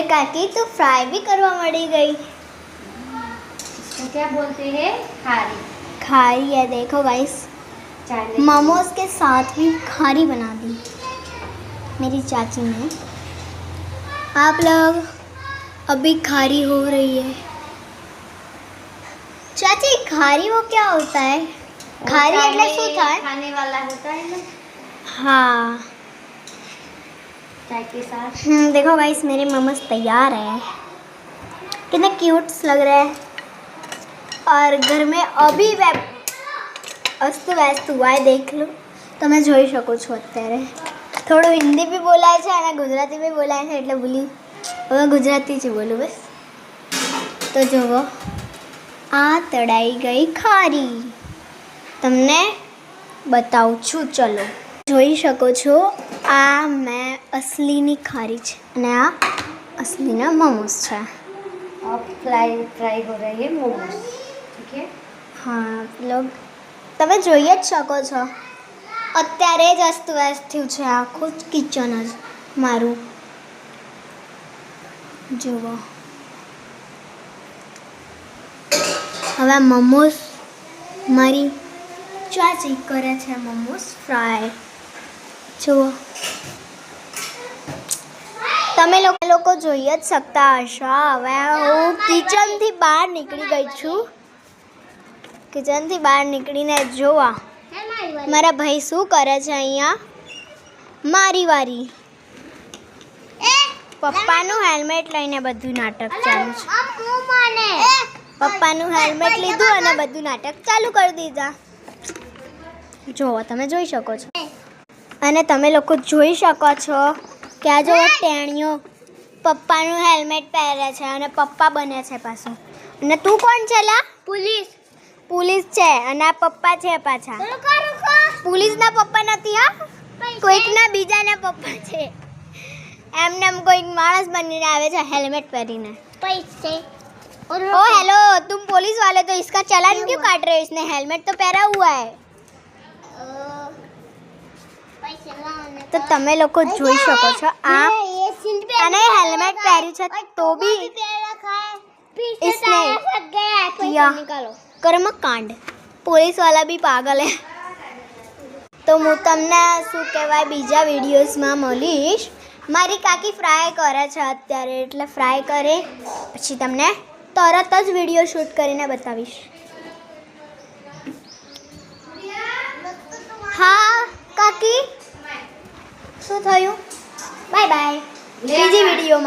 काकी तो फ्राई भी करवा मड़ी गई। तो क्या बोलते हैं? खारी। खारी है, देखो गाइस, मोमोज के साथ भी खारी बना दी मेरी चाची ने। आप लोग, अभी खारी हो रही है। चाची खारी वो क्या होता है? खारी એટલે શું થાય? खाने वाला होता है ना, हाँ। चाय के साथ। देखो गाइस, मेरे मोमोज तैयार है। कितने क्यूट्स लग रहे हैं। और घर में अभी અસ્તુ વ્યસ્ત हुआ है, देख लो। તમે જોઈ શકો છો અત્યારે થોડું હિન્દી બી બોલાય છે અને ગુજરાતી બી બોલાય છે, એટલે ભૂલી હવે ગુજરાતી જ બોલું બસ। તો જુઓ, આ તળાઈ ગઈ ખારી, તમને બતાવું છું, ચલો। જોઈ શકો છો, આ મેં અસલીની ખારી છે અને આ અસલીના મોમોસ છે। अब फ्राई हो रहे हैं मोमोज, ठीक है। हाँ, लोग તમે જોઈ જ શકો છો, અત્યારે જ અસ્તવ્યસ્ત થયું છે આખું કિચન જ મારું। જુઓ, હવે મોમોસ મારી ચાચી કરે છે મોમોસ ફ્રાય। જુઓ, તમે લોકો જોઈ જ શકતા હશો। હવે હું કિચનથી બહાર નીકળી ગઈ છું। કિચનથી બહાર નીકળીને જોવા મારા ભાઈ શું કરે છે અહીંયા। મારી વારી, પપ્પાનું હેલ્મેટ લઈને બધું નાટક ચાલુ છે। પપ્પાનું હેલ્મેટ લીધું અને બધું નાટક ચાલુ કરી દીધા। જુઓ, તમે જોઈ શકો છો અને તમે લોકો જોઈ શકો છો કે આ જો ટેણીઓ પપ્પાનું હેલ્મેટ પહેરે છે અને પપ્પા બને છે પાછું। અને તું કોણ છે લા? पुलिस છે અને આ પપ્પા છે પાછા। पुलिसના પપ્પા નથી, હા, કોઈકના બીજાના પપ્પા છે। એમને એમ કોઈક માણસ બનીને આવે છે હેલ્મેટ પહેરીને। ओ हेलो, तुम पुलिस वाले, तो इसका चालान क्यों काट रहे हो? इसने हेलमेट तो पहना हुआ है। તો તમે લોકો જોઈ શકો છો, આને હેલ્મેટ પહેર્યું છે તો બી इसने किया કર્મકાંડ। પોલીસ વાળા બી પાગલ હે। તો હું તમને શું કહેવાય બીજા વિડીયોઝમાં મળીશ। મારી કાકી ફ્રાય કરે છે અત્યારે, એટલે ફ્રાય કરે પછી તમને તરત જ વિડીયો શૂટ કરીને બતાવીશ। હા કાકી, શું થયું? બાય બાય, બીજી વિડીયોમાં।